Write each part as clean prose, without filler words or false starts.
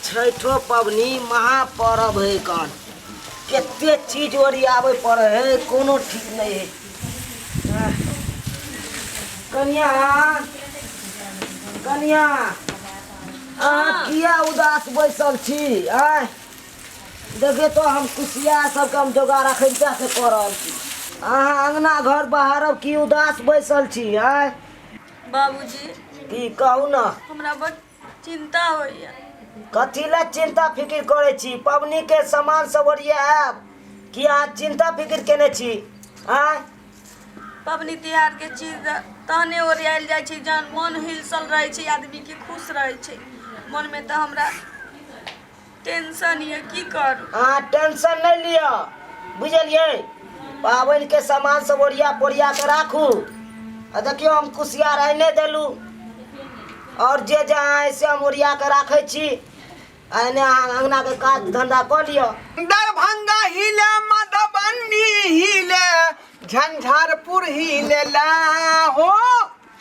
छठो पबनी महापर्व है कन केते चीज ओरियावे पड़े है कोनो ठीक नहीं है। कन्या कन्या किया उदास बैसल छी आय देखे तो हम कुशिया सबके हम जोगाड़ खरीदा से कर रहल छी अहाँ अंगना घर बाहर की उदास बैसल छी आय बाबूजी की कहू ना हमरा बड़ चिंता होइया। कथी ला चिंता फिक्र करे छी पबनी के सामान सब ओरियाब कि अहाँ चिंता फिक्र केने छी आय पबनी तिहार के चीज तहने ओरियाल जाइ छै जहन मन हिलसल रहे छै आदमी के खुश रहे छै मन में तो हमरा टेंशन ये की करू। अहाँ टेंशन नहीं लिया बुझलिए पाबनि के सामान सब ओरिया पोरिया के राखू आ देखियो हम कुशियार आने देलू और जे जहाँ ऐसे हम ओरिया के राखे छी आने अंगना के काज धंधा कर लियो। दरभंगा हिले मधुबनी हिले झंझारपुर हिले ला हो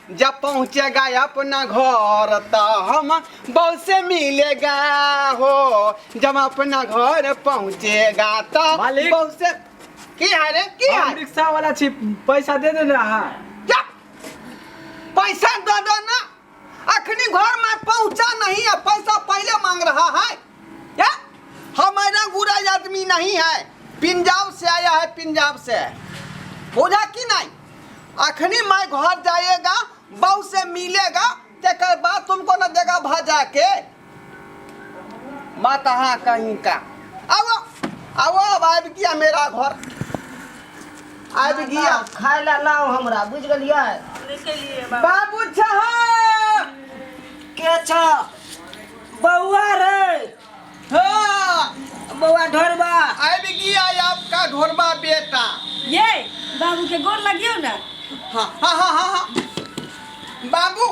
जब पहुँचेगा अपना घर तो हम बहू से मिलेगा हो जब अपना घर पहुँचेगा तो मालिक। बहू से की है रे की है रिक्शा वाला छी पैसा दे देना है क्या पैसा दे दो ना अखनी घर में पहुंचा नहीं है पैसा पहले मांग रहा है क्या हमारा बुरा आदमी नहीं है पंजाब से आया है पंजाब से बोला कि नहीं अखनी मैं घर जाएगा बहू से मिलेगा तेकर बाद तुमको न देगा भाजा के माता हाँ कहीं का आओ आओ अब आ गया मेरा घर आ गया खाए ला लाओ हमरा बुझ गलिए निकलिए बाबू साहब के छ बउआ रे हाँ बउआ ढोरबा आ गया आपका ढोरबा बेटा ये बाबू के गोर लगियो ना। हाँ हाँ हाँ हाँ हाँ बाबू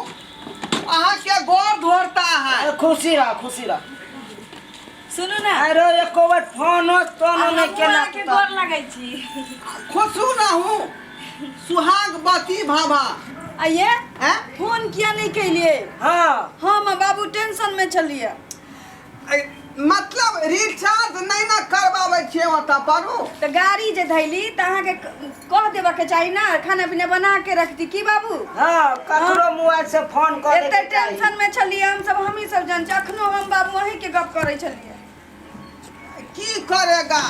अहाँ के गोर धोरता है खुशी रह सुनू ना अरे एको बार फोन तो नहीं केला के गोर लगै छी खुशू ना हूँ सुहाग बती भाभा आइए हैं फोन किया नहीं कैलिए। हाँ हम बाबू टेंशन में चलिए मतलब रिचार्ज नहीं ना करवावे छे ओता पारू तो गाड़ी जे धैली त अहाँ के कह देबा के चाहिए ना खाना पीना बना के रख दी की बाबू। हाँ ककरो मोबाइल से फोन कर एते टेंशन में चलिए हम सब हमी सब जान अखनो हम बाबू वही के गप करे चलिए की करेगा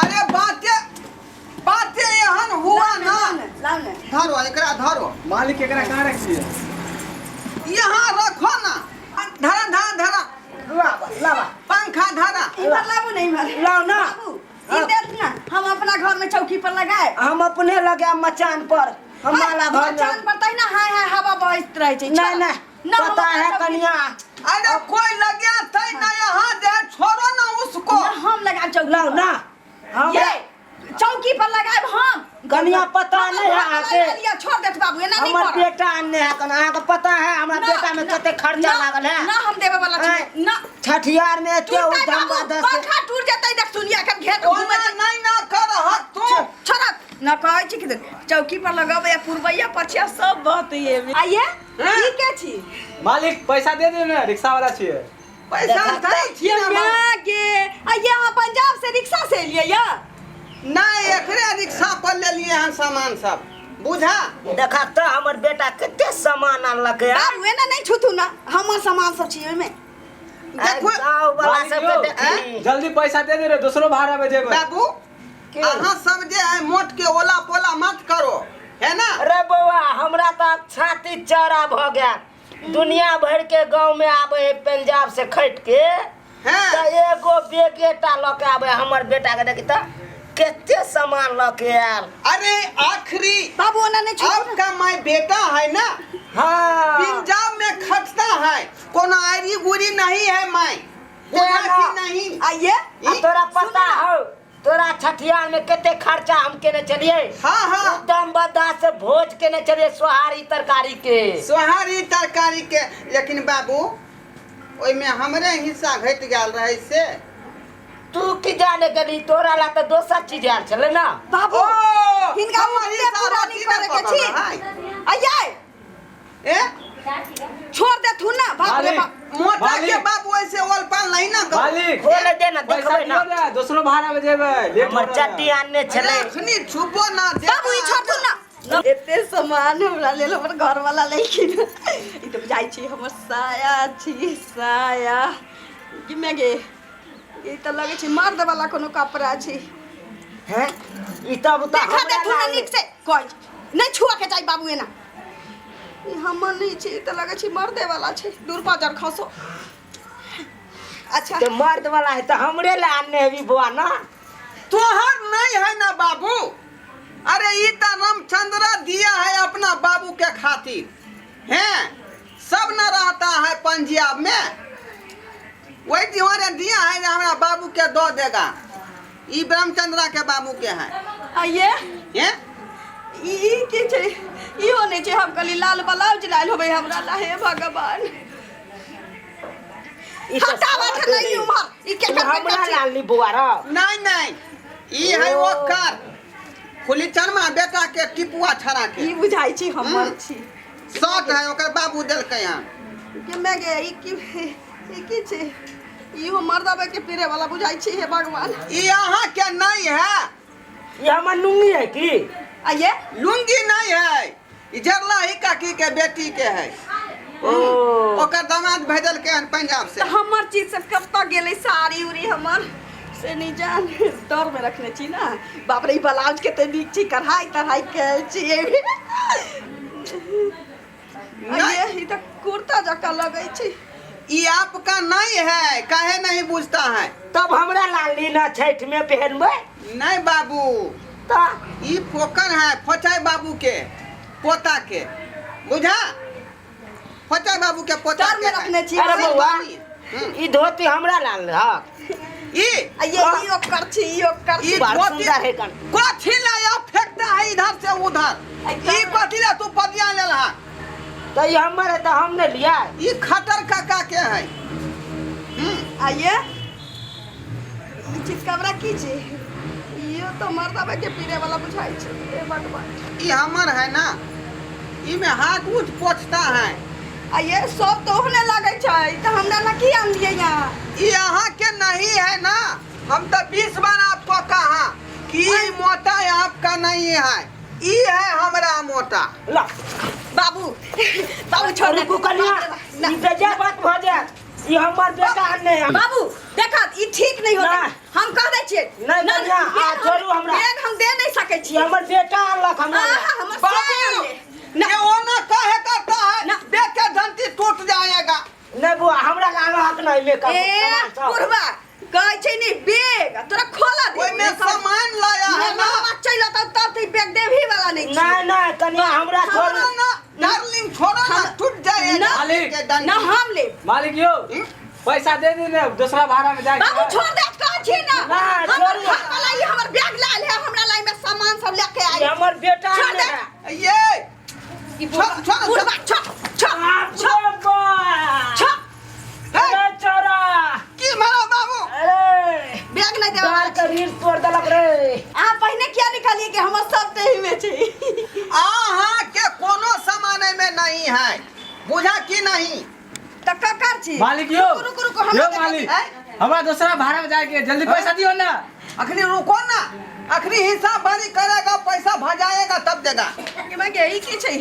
अरे बातें एहन हुआ ना लाओ ना धरो एकरा धरो मालिक एकरा कहाँ रखिए यहाँ रखो ना धरा धरा धरा लावा पंखा धरा इधर लाबू नहीं मार लाओ ना बाबू ई देख ना हम अपना घर में चौकी पर लगाए हम अपने लगे मचान पर हमारा घर चांद में पड़ता है ना हाय हाय हवा बहत रहे छै नहीं नहीं पता है कन्या अरे कोई लगे थे ना यहाँ दे छोड़ो ना उसको हम लगा चौकी लाओ ना हम ये चौकी पर लगाए हम कन्या पता नहीं है आके लिया छोड़ देत बाबू एना नहीं हमर कर बेटा अन्य है कन्या अहाँ के पता है हमरा बेटा में कते खर्चा लागल है ना हम देवे वाला हैं? छी ना छठियार में एते उधम दस पंखा टूट जतै देख सुनिया के घेट घूमे ओना नहीं ना कर हक तू छोड़ा ना कहै छी कि चौकी पर लगाबे या पुरबैया पछिया सब बात ये आइए ई के छी मालिक पैसा दे देना रिक्शा वाला छी पैसा दे छी ना ये के आइए हम पंजाब से रिक्शा से लिए या नहीं एकरे रिक्शा पर ले लिए हैं सामान सब बुझा देखा तो हमर बेटा कते सामान अनलक है बाबू एना नहीं छुथु ना हमर सामान सब छी ओमे देखो गाँव वाला सब के मालिक देखी जल्दी पैसा दे दे रे दूसरो भाड़ा में देबे बाबू अहाँ सब जे है मोट के ओला पोला मत करो है ना अरे बउआ हमरा तो अब छाती चौड़ा भ गया दुनिया भर के गांव में आवे है पंजाब से खट के हैं तो एगो बेटा लके आवे हमर बेटा के देखी तो केते सामान लके आल अरे आखिरी बाबू एना नहीं छुथु आपका मैं बेटा है ना हाँ पंजाब में खटता है कोनो आरी गुरी नहीं है मैं बुझा कि नहीं आइए आ तोरा पता हो तोरा छठियार में केते खर्चा हम केने चलिए हाँ हाँ एकदम बदा से भोज केने चलिए सोहारी तरकारी के सोहारी तरकारी के लेकिन बाबू ओई में हमरे हिस्सा घट गेल रहे से तू की जाने गली तोरा ला तो दोसर चीज आल चले ना बाबू ओ हिनका हमर मुझे हिस्सा पूरा राती नहीं में करे के पकड़ छी रहा है। आइए ए छोड़ दे तू ना बाप रे मालिक। बाप। मोटा के मालिक। बाबू ऐसे ओल पाल नहीं ना करो। मालिक बोले दे ना पैसा देखबै ना दियो ना दूसरो भाड़ा में जेबै लेट हमर चट्टी आनने छले अखनी छुपो ना बाबू ई छोड़ तू ना एते सामान हमरा लेल हमर घर वाला लेकिन ई तो जाई छी हमर साया छी साया कि में गे ई तो लगे छी मर्द वाला कोनो कपड़ा छी हैं ई तब त देखा दे तू ना नीक से कोई नहीं छुआ के जाई बाबू एना ई हमर नहीं छी तो लगे छी मर्दे वाला छी दूर पाजर खसो अच्छा ते मर्द वाला है त हमरे ले आनने है बुआ ना तोहर नहीं है ना बाबू। अरे ये तो रामचंद्र दिया है अपना बाबू के खातिर हैं सब न रहता है पंजाब में वही तुम्हारे दिया है जो हमारा बाबू के दो देगा ये रामचंद्र के बाबू के है आइए हैं ई की छै ई होने छै हम कली लाल ब्लाउज लाल होबे हमरा ला हे भगवान ई त हटावा के नहीं उमर ई के तू हमरा ले आनली बुआ रा नहीं नहीं ये है वो कर खुली चरमा बेटा के टिपुआ छड़ा के ई बुझाई छी हमर छी शर्ट है ओकर बाबू दिल के यहाँ के मैं गे ई की छै ई हो मर्दाबे के पीरे वाला बुझाई छी हे भगवान ये यहाँ के नहीं है ये हमर नुंगी है की आइए लुंगी नहीं है ये जरला ही काकी के बेटी के है ओ ओकर दामाद भेजल के हन पंजाब से तो हमर चीज सब कब तक गेलै साड़ी उड़ी हमर से नहीं जान डर में रखने छी ना बाप रे ई ब्लाउज के ते नीक छी कढ़ाई तढ़ाई के छी आइए ई तो कुर्ता जका लगै छी ये आपका नहीं है काहे नहीं बुझता है तब हमरा लाली ना छठ में पहनबै नहीं बाबू त ये पोकर है फोचाई बाबू के पोता के बुझा फोचाई बाबू के पोता डर में के रखने छी अरे अरे बउआ हम्म। ई धोती हमरा लाल ह ये आइए ई ओकर छी ई ओकर छी ये बड़ा धोती- सुंदर है कन कोठी लाया फेंकता है इधर से उधर ये कोठी ला तू पतिया ले ला त ई हमर है त हम ने लिया ये खटर काका के है आइए ई चीज कबरा की छी ये तो मर्दाबे के पीरे वाला बुझाई छी हे भगवान ये हमर है ना ये में हाथ उठ पोछता है आइए सब तो होने लगे छै तो हमरा ना की आन दिए यहाँ ये यहाँ के नहीं है ना हम तो 20 बार आपको कहा कि मोटा आपका नहीं है ये है हमारा मोटा ला बाबू बाबू छोड़ दे रुकू कनिया ना। ई बेजा बात भ जाए ई हमर बेटा आनने है बाबू देखा ई ठीक नहीं होता ना। हम कह दे छिए नहीं, कन्या, आ, छोड़ू हमरा। बैग हम दे नहीं सके ई छी हमर बेटा आनलक हमरा हमर बाबू ये वो ना कहे करता है ना। देख के घंटी टूट जाएगा नहीं बुआ हमरा लाल हक नहीं में कर ए पुरवा कहै छै नी बैग तोरा खोला दे ओई में सामान लाया है ना चल तब तब बैग देभी वाला नहीं छी नहीं नहीं कनिया हमरा छोड़ छोड़ो ना डार्लिंग छोड़ो ना टूट जाएगा ना। मालिक। के डंडी। ना हम ले मालिक यो पैसा दे दे ना दूसरा भाड़ा में जाके बाबू छोड़ दे कहै छी ना ना, हमर छोड़ू। घर वाला ये हमर बैग लाल है हमरा लाई में सामान सब लेके ई आई हमर बेटा छोड़ आनने दे। है ये ई छोड़, पुरवा छोड़ छोड़ अरे चोरा की मारो बाबू अरे बैग नहीं दे दार के रील तोड़ देलक रे आ पहले क्या निकालिए कि हमर सब देही में छै आहा के कोनो सामान में नहीं है बुझा कि नहीं त ककर छी मालिक यो रुको रुको हम यो मालिक हमरा दूसरा भाड़ा में जाके जल्दी पैसा दियो ना अखनी रुको ना अखनी हिसाब बारी करेगा पैसा भजाएगा तब देगा कि मैं गई की छै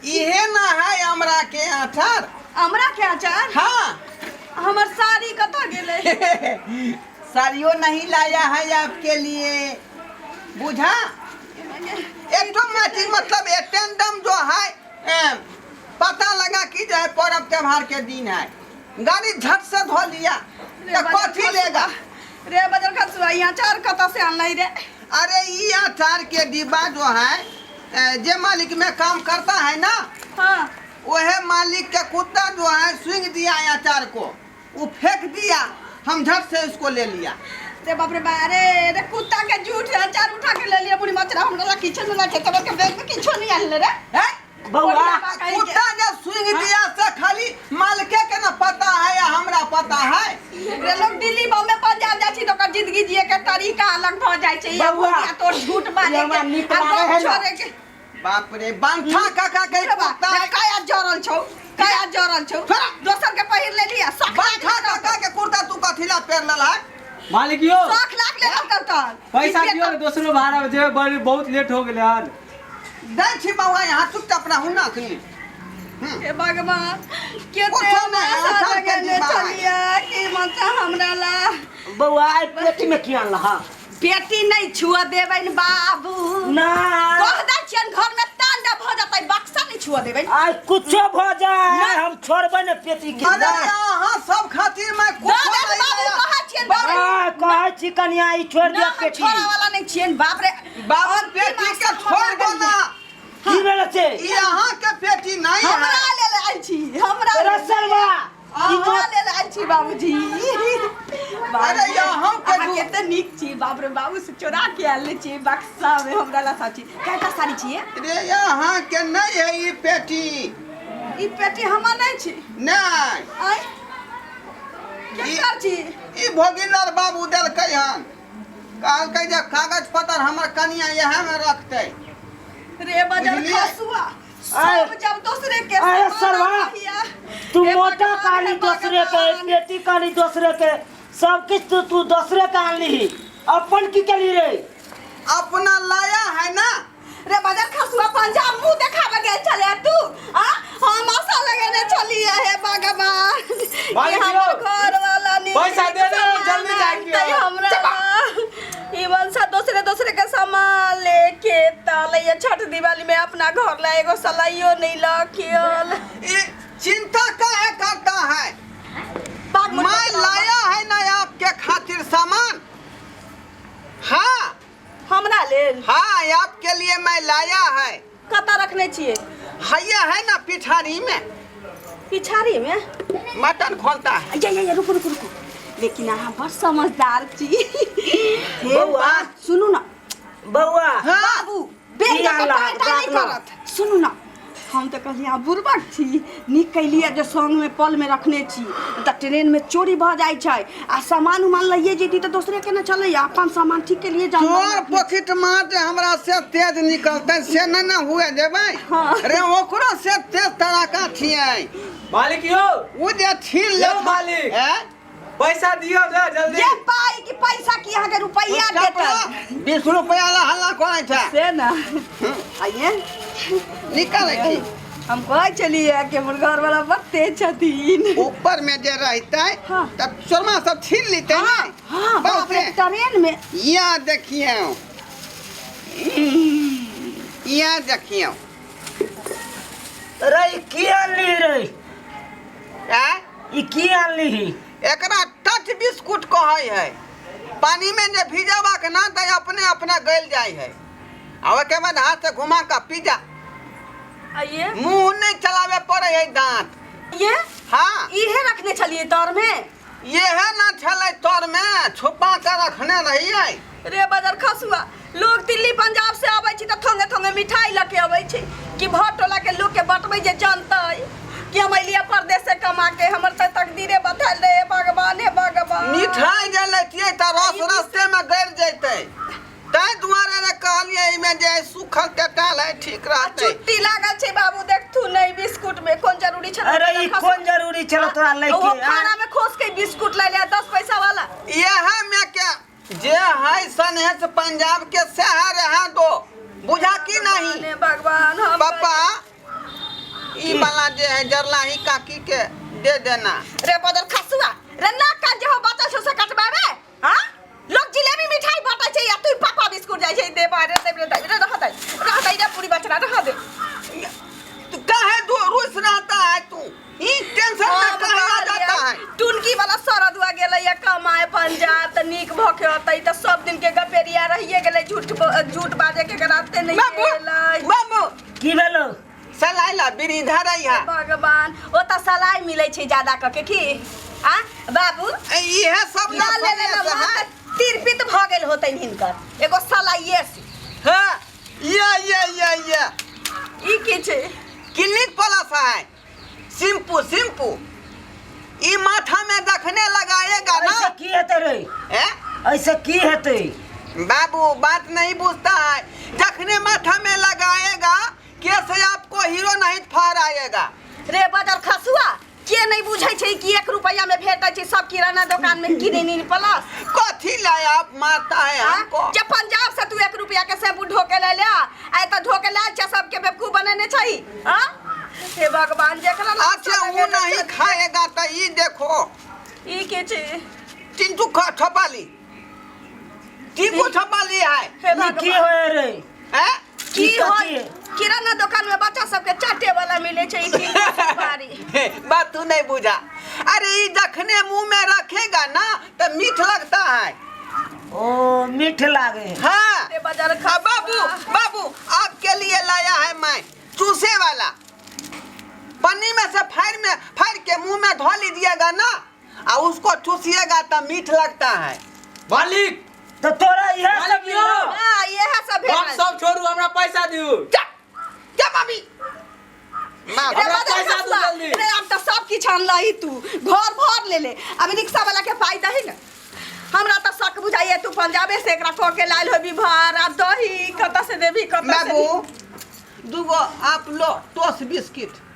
इहे ना है हमरा के आठर हमरा क्या चार हाँ हमर साड़ी कत गेले साड़ियों नहीं लाया है आपके लिए बुझा ऑटोमेटिक मतलब अटेंडम जो है पता लगा कि जो है पर्व त्योहार के दिन है गाड़ी झट से धो लिया तो कथी लेगा रे बजर खसुआ यहाँ चार कत से आन रे अरे ये अचार के डिब्बा जो है जे मालिक में काम करता है ना हाँ वह मालिक के कुत्ता जो है स्विंग दिया अचार को वो फेंक दिया हम झट से उसको ले लिया रे बाप रे बारे रे कुत्ता के झूठ अचार उठा के ले लिया बुढ़ी मचरा हमरा किचन में लाके तब के बैग में किछो नहीं आन रे है? बउआ कुत्ता जब स्विंग दिया से खाली मालिके के ना पता है या हमरा पता है रे लोग दिल्ली बॉम्बे पंजाब जाइ छी तो ओकर जिंदगी जिए के तरीका अलग भ जाइ छै ये बउआ, बुढ़िया तोर झूठ मारे ये हमरा के नीक आ लागे है बाप ना। छोड़े के बाप रे बांठा काका के कुत्ता काया जरल छौ काया जरल छौ दोसर के पहिर ले लिया बांठा काका के कुर्ता तू कथिला पेर लला मालिक यो 1 लाख ले लौटर तन पैसा दियो दूसरो भाड़ा में जे बड़ी बहुत लेट हो गेले यार दै छी बाबा यहाँ चुपचाप रहू ना कहीं हे भगवान केते कुछो नहीं, पैसा हाथ के लगेले दिमाग। चलिया कि मत हमरा ला बउआ आई पेटी में की आनला हा पेटी नहीं छुआ देबै न बाबू ना कह दै छियन घर में तांडा भ जतै बक्सा नहीं छुआ देबै आई कुछो भ जाए हम छोड़बे न पेटी के अरे यहाँ सब खातिर मैं कुछ दादा बाबू कहा छियन बाबू कहै छी कनिया ई छोड़ दे पेटी छोरा वाला नहीं छियन बाप रे बाबू पेटी के छोड़ दो ना की भेल छै यहाँ के पेटी नहीं हमरा है ले ले आई छी हमरा रसलवा हमरा ले ले आई छी बाबूजी अरे यहाँ के अहाँ केते नीक छी बाप रे बाबू से चोरा के आले छी बक्सा में हमरा ला साची केटा साड़ी छिए अरे यहाँ के नहीं है ये पेटी ई पेटी हमरा नहीं छी नहीं आई के कर छी ई भोगिंदर बाबू देलकै हन कहलकै जे कागज पत्तर हमर कनिया यहे में रखतै रे बाजार बुझलियै? खसुआ आय। सब जब दूसरे के आय सामान सरवा, रहिया। तू हे मोटा भगवान, काली हे दूसरे के भगवान। पेटी काली दूसरे के सब कुछ तू दूसरे का आनली अपन की कली रे अपना लाया है ना रे बाजार खसुआ पंजाब मुंह देखावे गए चले तू आ हम आशा लगेने चलिए हे भगवान मालिक कि यो, हमर घर वाला नहीं पैसा दे दे, जल्दी जाके तई आओ। हमरा इवन सा दूसरे के सामान लेके ताले ये छठ दिवाली में अपना घर ला एगो सलाइयो नहीं लखियल ये चिंता काहे करता है मैं लाया है ना आपके खातिर सामान हाँ हमरा लेल हाँ आपके लिए मैं लाया है कता रखने छिए हैया है ना पिठारी में पिछाड़ी में मटन खोलता है ये रुको रुको रुको लेकिन अहाँ बड़ समझदार छी हे बउआ। बात सुनू ना बउआ हाँ बाबू बेन की के हाल है? टाटा नहीं बात ना। करत सुनू ना हम तो कहलिए आप बुर्बक छी निक कैलिए जे संग में पल में रखने छी त ट्रेन में चोरी भ जाय छै आ सामान उमान लइए जेती त दूसरे के न चले अपन सामान ठीक के लिए जान तोर पॉकेट मार जे हमरा से तेज निकलते से न हुए देबै हाँ। रे ओकरो से तेज तड़ाका छियै मालिक यो उ जे छीन ले यो मालिक। हैं? पैसा दियो दे जल्दी ये पाई की पैसा की अहाँ के रुपया देता 20 रुपया ला हल्ला करै छै से ना आइए निकालै छी हम कहे चलिए कि हमर घर वाला बड़ तेज छथिन ऊपर में जे रहते हाँ। तब चोरमा सब छीन लेते हाँ हाँ बाप रे ट्रेन में यहाँ देखिए यहाँ देखिए रे ई की आनली रे हैं? ई की आनली एकरा टच बिस्कुट कहै है पानी में जे भिजावा के ना तो अपने अपना गल जाय है और के बाद हाथ से घुमा का पी जा आइए मुंह नहीं चलावे पड़े है दांत ये हाँ इहे रखने चलिए तौर में ये है ना छले तोर में छुपा कर रखने रही है रे बाजार खसुआ लोग दिल्ली पंजाब से आबै छी त थोंगे थोंगे मिठाई लके आबै छी कि भर टोला के लोग के बटबै जे जानतै कि हम अलिया परदेश से कमा के हमर त तकदीरे बदल दे भगवान हे भगवान मिठाई जे लेतिए त रस रास्ते में गड़ जैते ताई दुआरे रे कहलिए इमे जे सुखल टटाल है ठीक रहते छुट्टी लागल छै बाबू देख तू नहीं बिस्कुट में कोन जरूरी छै अरे ई कोन जरूरी छल तोरा वो लइके खाना में खोस के बिस्कुट ले ले 10 पैसा वाला यह में क्या जे है सनेह पंजाब के शहर है दो बुझा की नहीं ने भगवान हम पापा ई वाला जे है जरलाही काकी के दे देना रे बदर खसुआ रे ना का जे हो बचल छ से कटबावे हां लोग जिलेबी मिठाई बांटै छै या तू पापा बिस्कुट जाय छै दे बारे दे रहतै रे पूरी बचना रह दे तू काहे दो रोज रहता है तू ई टेंशन में काहे आ जाता है टुनकी वाला सरदुआ गेलै या कमाए पंजाब त नीक भखे होतै त सब दिन के गपेरिया रहिए गेलै झूठ बाजे के रास्ते नहीं बाबू गेलै बाबू की भेलो सलाइला बिरी धरई है भगवान ओ त सलाई मिलै छै ज्यादा क के की आ बाबू इहे सब ला ले ले ना ना तिरपित भ गेल होतै हिनकर एगो सलाइए से हां ये ई की छै क्लिनिक प्लस है सिंपू ई माथा में रखने लगाएगा ना ऐसे की हेतै रे हैं? ऐसे की हेतै बाबू बात नहीं पूछता है, जखने माथा में लगाएगा कैसे आपको हीरो नहीं फार आएगा। रे बदर खसुआ के नहीं बुझे छै कि 1 रुपया में भेटै छै सब किराना दुकान में किने नहीं प्लस कथी लाया आप मारता है हमको। जब पंजाब से तू 1 रुपया के शैम्पू ढोके ले ले आय त ढोके लाल छ सबके बेवकूफ बनने छै। हां हे भगवान जेकरा अच्छा वो नहीं खाएगा तो ये देखो ई के छै चिंटू छपाली टीकू छपाली है। हे ई की होय रे हैं? की ई हो कथी है? किराना दुकान में बच्चा सबके चाटे वाला मिले छै ई सुपारी। बात तू नहीं बुझा। अरे ये जखने मुंह में रखेगा ना तो मीठ लगता है। ओ मीठ लागे। हाँ रे बदर बाबू बाबू आपके लिए लाया है मैं चूसे वाला। पन्नी में से फाड़ के मुंह में धो लीजिएगा ना और उसको चूसिएगा तो मीठ लगता है। मालिक तो तोरा यह सब मालिक यो हां यह सब हम भेल सब छोड़ू, हमरा पैसा दियो। क्या भाभी माँ रे हमरा बदर पैसा दू खसुआ, जल्दी। रे अब तो सब किछ अनलही तू घर भर ले ले। अब रिक्शा वाला के पाई दही ना हमरा तो शक बुझाइए तू पंजाबे से एकरा को के लाइल होबी भार आ दही कत से देबी कत से बाबू दूगो आप लो टोस्ट बिस्किट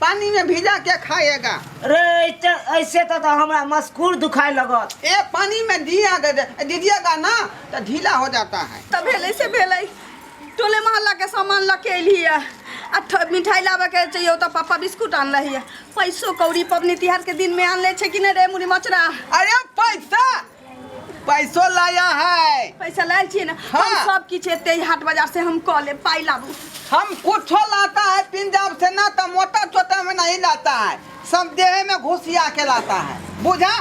पानी में भिजा के खाएगा। रे ऐसे तो हमरा मस्कुर दुखाए लगत। ए पानी में दीजिएगा ना तो ढीला हो जाता है। तब भेलै से भेलै टोले मोहल्ला के सामान लके एलिए आ मिठाई लाबे के चाहिए तो पापा बिस्कुट आन रही है। पैसो कौड़ी पबनी तिहार के दिन में आन ले छै कि नहीं रे मुरी मचरा। अरे पैसो लाया है। पैसा लायल छियै ना हाँ। हम सब किछ एते ही हाट बाजार से हम कह ले पाई लाबू। हम कुछ लाता है पंजाब से ना तो मोटा चोटा में नहीं लाता है, सब देह में घुसिया के लाता है। बुझा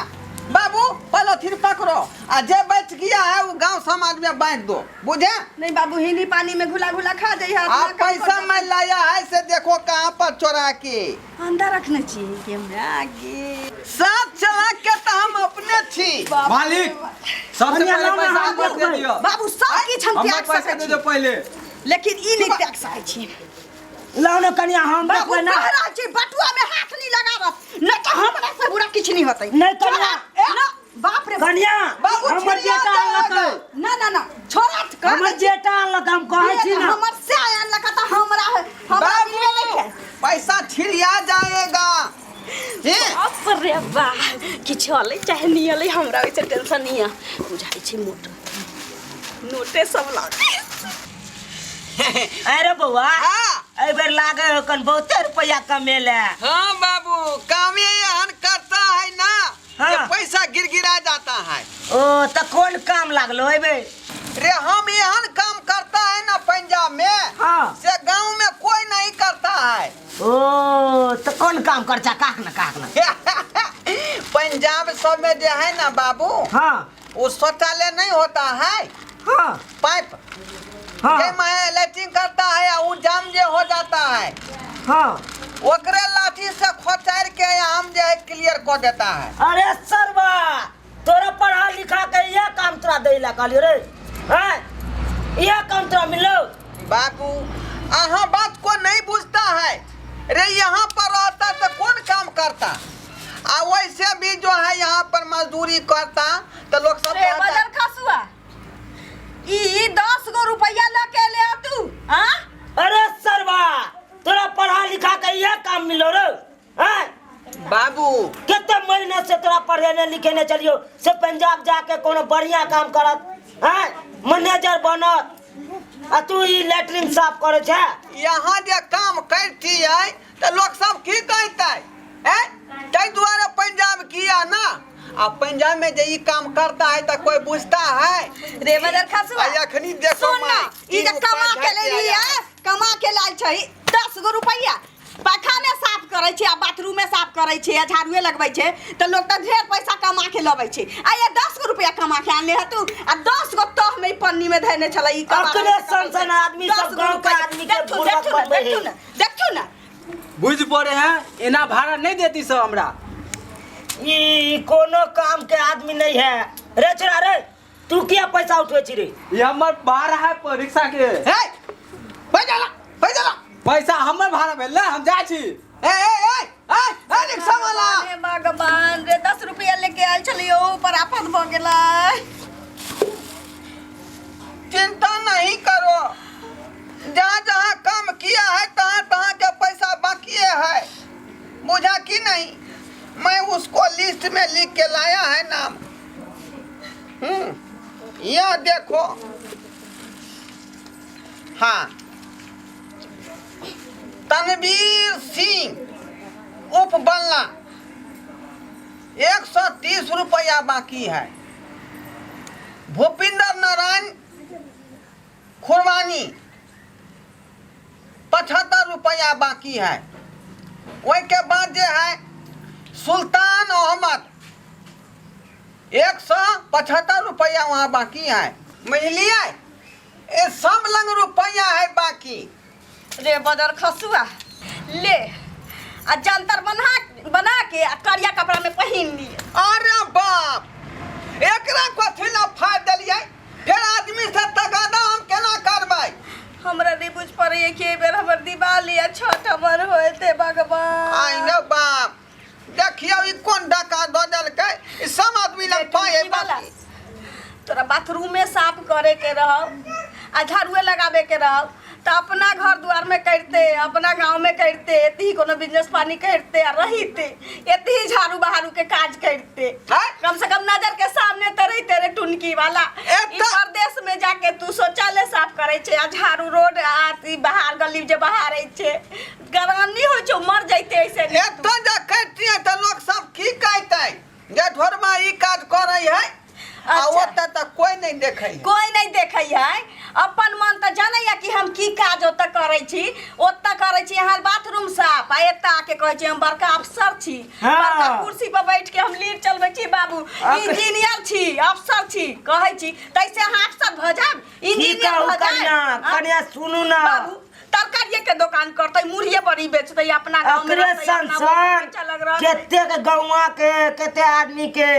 बाबू पॉलिथीन पकड़ो और जे बच गया है वो गांव समाज में बांट दो। बुझे नहीं बाबू हिंदी पानी में घुला घुला खा जाइए। आप पैसा मैं लाया है से देखो कहाँ पर चोरा के अंदर रखना चाहिए कि हमरा आगे साथ चला के तो हम अपने थी। मालिक सबसे पहले पैसा हमको दे दियो। बाबू सब किछ हम हमरा त्याग पैसा सकै दे छी दो पहले। लेकिन ई नहीं त्याग सकै छी। लाओ ना कनिया हम बाबू देखबै ना। कहरा छी बटुआ में हाथ नहीं लगावत नहीं तो हमरा से बुरा किछ नहीं होतै। नहीं कनिया ना बाप रे कनिया बाबू हमर छिड़िया जेटा जाएगा। आनलकै ना ना ना छोड़ा हमर जेटा आनलकै हम कहै छी ना। हमर से आयल लगा तो हमरा बाबू पैसा छिड़िया जाएगा। बाप रे वाह किछ हले चाहे नहीं हले हमरा ओइसे टेंशन नहीं है। बुझाइ छी मोट नोटे सब लागे। अरे बउआ हाँ ए बेर लागे कन बहुते रुपया कमेले। हाँ बाबू काम एहन करता है ना हाँ। ये पैसा गिरगिरा जाता है। ओ त कोन काम लागलो ए बेर? रे हम एहन काम करता है ना पंजाब में हाँ से गांव में कोई नहीं करता है। ओ त कोन काम करचा काक ना पंजाब सब में जो है ना बाबू हाँ वो शौचालय नहीं होता है, हाँ पाइप हाँ जे में लैट्रिन करता है वो जाम जे हो जाता है हाँ ओकरे लाठी से खोचार के हम जो है क्लियर कर देता है। अरे सरवा तोरा पढ़ा लिखा के ये काम तोरा देला कहलियो रे हैं ये काम तोरा मिलो। बाबू अहाँ बात को नहीं बुझता है। रे यहाँ पर रहता तो कौन काम करता आ वैसे भी जो है यहाँ पर मजदूरी करता तो लोग सब रे कहता है, बदर खसुआ ई 10 गो रुपया लेके ले आ तू। हां अरे सरवा तोरा पढ़ा लिखा के ये काम मिलो रे हैं बाबू कितने महीने से तोरा पढ़ेने लिखेने चलियो से पंजाब जाके कोनो बढ़िया काम करत हैं मैनेजर बनत आ तू ई लैट्रिन साफ करे छे। यहाँ जो काम करती है तो लोग सब की कहते हैं कई द्वारा पंजाब किया ना अब पंजाब में जो ये काम करता है तो कोई पूछता है। रे बदर खसुआ अखनी देखो सुन ना ई जे कमा के ले आया। लिया कमा के लाल छै 10 गो रुपया पैखाने साफ करे छै आ बाथरूम साफ करे छै आ झाड़ूए लगबै छै तो लोग त ढेर पैसा कमा के लबै छै आ ये 10 गो रुपया कमा के आनले ह तू आ 10 गो तह में पन्नी में धैने छलै ई कमा अकले सन आदमी सब गांव के आदमी के बुर्बक बनबै है। देखू ना बुझ पड़े हैं एना भाड़ा नहीं देती सब हमरा। ई कोनो काम के आदमी नहीं है रे छोरा रे तू क्या पैसा उठवे छी रे? ये हमर भाड़ा है रिक्शा के। हे पैसा पैसा हमर भाड़ा भेल ना हम जा छी। ए रिक्शा वाला अरे भगवान रे 10 रुपया लेके आयल छलियो ऊपर आफत भ गेलै। उसको लिस्ट में लिख के लाया है नाम। यह देखो, हाँ, तनवीर सिंह उप बल्ला 130 रुपया बाकी है। भूपिंदर नारायण खुरवानी 75 रुपया बाकी है। वही के बाद जो है सुल्तान अहमद 175 रुपया वहाँ बाकी है। मिलिए ये सब लंग रुपया है बाकी। रे बदर खसुआ ले आ जंतर बना के आ करिया कपड़ा में पहन लिए। अरे बाप, एकरा कथी ला फाड़ देलिए? फिर आदमी से तगादा हम केना करबै? हमरा नहीं बुझ पड़े कि बेर हमर दिवाली आ छठ हमर होए थे भगवान। आई न बाप, देखियो ई कोन डका दो देलकै। ई सब आदमी लग पाए बाकी। तोरा बाथरूम में साफ करे के रहो आ झाड़ुए लगावे के रहो तो अपना घर द्वार में करते, अपना गांव में करते, एती कोनो बिजनेस पानी करते आ रहीते, एती झाड़ू बहारू के काज करते। कम से कम नजर के सामने तरह तेरे टुनकी वाला ई परदेश में जाके तू शौचालय साफ करे छे आ झाड़ू रोड आती बाहर गली जे बहारे छे। गरानी हो जो मर जाते ऐसे। एतो जा करती है त लोग सब की कहतै जे घरमा ई काज करै है। आ ओत त कोई नहीं देखै, कोई नहीं देखै है। अपन मन त जानै या कि हम की काज ओत करै छी, ओत करै छी। यहाँ बाथरूम साफ आ एत आके कहै छी हम बड़का अफसर छी। बड़का कुर्सी पर बैठ के हम लीड चलबै छी बाबू, इंजीनियर छी, अफसर छी कहै छी। तैसे हाथ से भजाब इंजीनियर भजाब। कन्या सुनू ना बाबू तरकारिये के दुकान करतै, मुरहिए बड़ी बेचतै अपना गांव में रहतै, अपना बच्चा लग रहा। केते के गौवा के केते आदमी के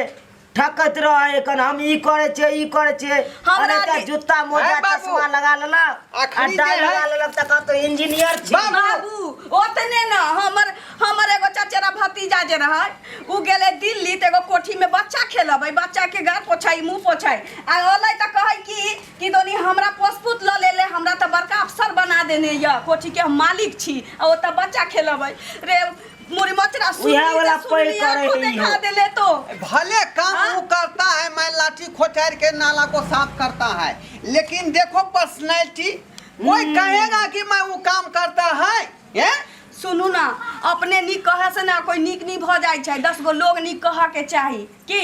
ठकत रहे कन हम ई करे छे ई करे छे। अरे त जूता मोजा चश्मा लगा लेला आ डाई लगा लेला त का तो इंजीनियर छी। बाबू ओतने ना हमर एगो चचेरा भतीजा जे रहा उ गेले दिल्ली त एगो कोठी में बच्चा खेलबै, बच्चा के गार पोछाई मुंह पोछाई आ ओलै त कहै कि दोनी हमरा पोसपुत ल लेले, हमरा त बड़का अफसर बना देने या कोठी के मालिक छी आ ओत बच्चा खेलबै। रे मोरी मचरा उहा वाला पैर करे दिखा देले तो भले काम वो करता है। मैं लाठी खोचार के नाला को साफ करता है, लेकिन देखो पर्सनैलिटी। कोई कहेगा कि मैं वो काम करता है? ये सुनू ना, अपने नीक कहे से ना कोई नीक नहीं भ जाय छै। 10 गो लोग नीक कह के चाही कि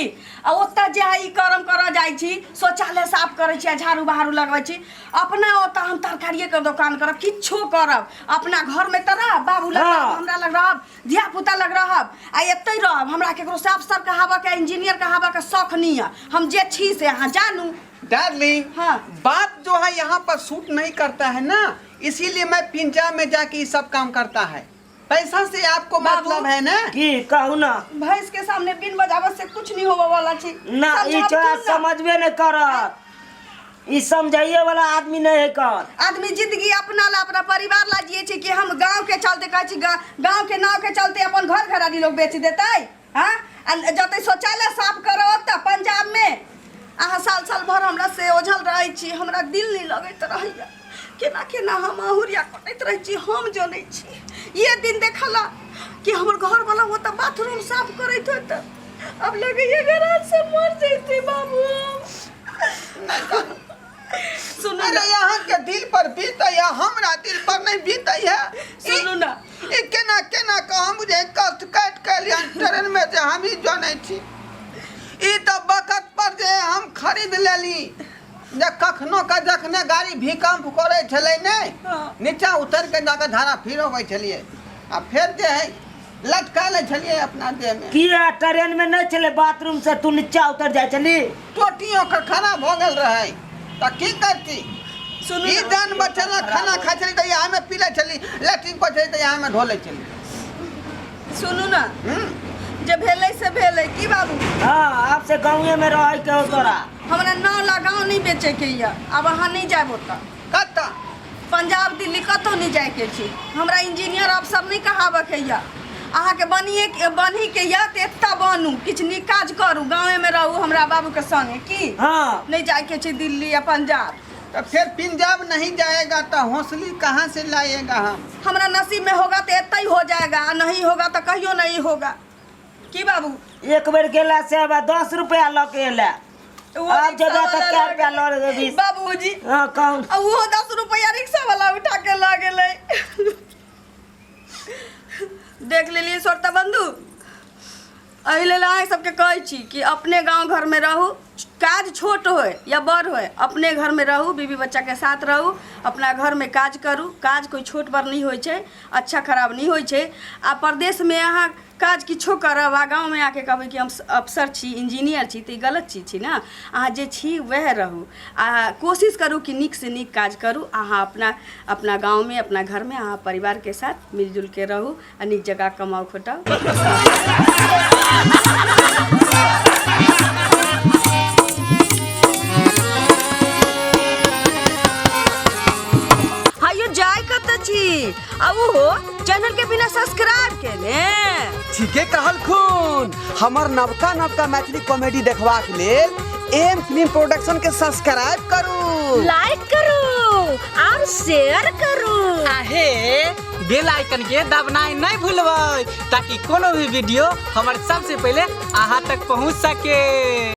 आ ओत जे ई कर्म कर जाय छी, शौचालय साफ करे छी, झाड़ू बहारू लगबै छी। अपना ओत हम तरकारिये के दुकान करब, किछो करब, अपना घर में तरह बाबू लग हमरा लग रहब, धिया पुता लग रहब आ एतै रहब। हमरा केकरो से अफसर कहाबा के इंजीनियर कहाबा के शौक नहीं है। हम जे छी से अहाँ जानू। डार्लिंग, हाँ। बात जो है यहाँ पर सूट नहीं करता है ना, इसीलिए मैं पिंजा में जाके ये सब काम करता है। पैसा से आपको मतलब है ना? की कहू ना, भैंस के सामने बिन बजावत से कुछ नहीं होवे वाला छी ना। ई समझबे नहीं करत, ई समझाइए वाला आदमी नहीं है। कर आदमी जिंदगी अपना ला अपना परिवार ला जिए छी कि हम गांव के चलते कहै छी गांव के नाव के चलते अपन घर घराड़ी लोग बेच देतै। हां जते शौचालय साफ करो त पंजाब में आहा साल भर हमरा से ओझल रहै छी, हमरा दिल नहीं लगैत रहैया। केना हम अहुरिया कटैत रहै छी हम जानै छी। ये दिन देखला कि हमर घर वाला वो त बाथरूम साफ करैत होत, अब लगे ये घर से मर जैते बाबू। सुनो अरे यहाँ के दिल पर बीतै है, हमरा दिल पर नहीं बीतै है। सुनो ना, ई केना कह मुझे कष्ट काट के लिया ट्रेन में जे हम ही जानै छी। ई तो बखत पर जे हम खरीद लेली, जे कखनो का जखने गाड़ी भूकंप करे छलै ने, नीचा उतर के जाके धारा फिर होबै छलिए आ फिर जे है लटका ले छलिए अपना देह में। किया ट्रेन में नहीं चले, बाथरूम से तू नीचा उतर जाय छली, टोटियों का खराब हो गेल रहे त की करती? सुनो ई जान बचला खाना खाइ छली त यहाँ में पी ले छली, लेट्रिन को छली त यहाँ में धो ले छली। सुनू ना, जे भेलै से भेलै की बाबू। हाँ, आपसे गाँव में रह के हो तोरा। हमरा नाव लगाव नहीं बेचे के या, अब अहाँ नहीं जाब ओतऽ। कत्ता पंजाब दिल्ली कतौ नहीं जाए के छी। हमरा इंजीनियर अफसर नहीं कहाबे के या। अहाँ के बनी के या त एत्ता बनू, किछ नीक काज करू, गाँव में रहू हमरा बाबू के संगे की। हाँ, नहीं जाए के छी दिल्ली या पंजाब। तो फिर पंजाब नहीं जाएगा तो हौसली कहाँ से लाएगा हम? हमरा नसीब में होगा तो एत्ता ही हो जाएगा, नहीं होगा तो कहियो नहीं होगा की बाबू एक बेर गेला से अब 10 रुपया लऽ के एला अब जब तक क्या रुपया लऽ लेबै 20 बाबूजी हाँ कहूँ वो 10 रुपया रिक्शा वाला उठा के ला गेलै देख लेलिए सोरता बंधु एहि लेल अहाँ सबके कहै छी कि अपने गांव घर में रहू काज छोट होय या बड़ होय अपने घर में रहू बीवी बच्चा के साथ रहू अपना घर में काज करू काज कोई छोट बड़ नहीं होय छै अच्छा खराब नहीं होय छै आ परदेश में अहाँ काज किछो करब आ गाँव में आके कहबै कि हम अफसर छी इंजीनियर छी तऽ ई गलत चीज छी ने अहाँ जे छी वएह रहू आ कोशिश करू कि नीक से नीक काज करू अहाँ अपना गाँव में अपना घर में अहाँ परिवार के साथ मिलजुल के रहू आ नीक जगह कमाओ खोटाओ चैनल के बिना सब्सक्राइब केने ठीके कहल खून हमर नवका मैथिली कॉमेडी देखबा के लेल एम फिल्म प्रोडक्शन के सब्सक्राइब करू लाइक करू और शेयर करू आहे बेल आइकन के दबनाइ नहीं भूलबै ताकि कोनो भी वीडियो हमारे सबसे पहले अहाँ तक पहुंच सके।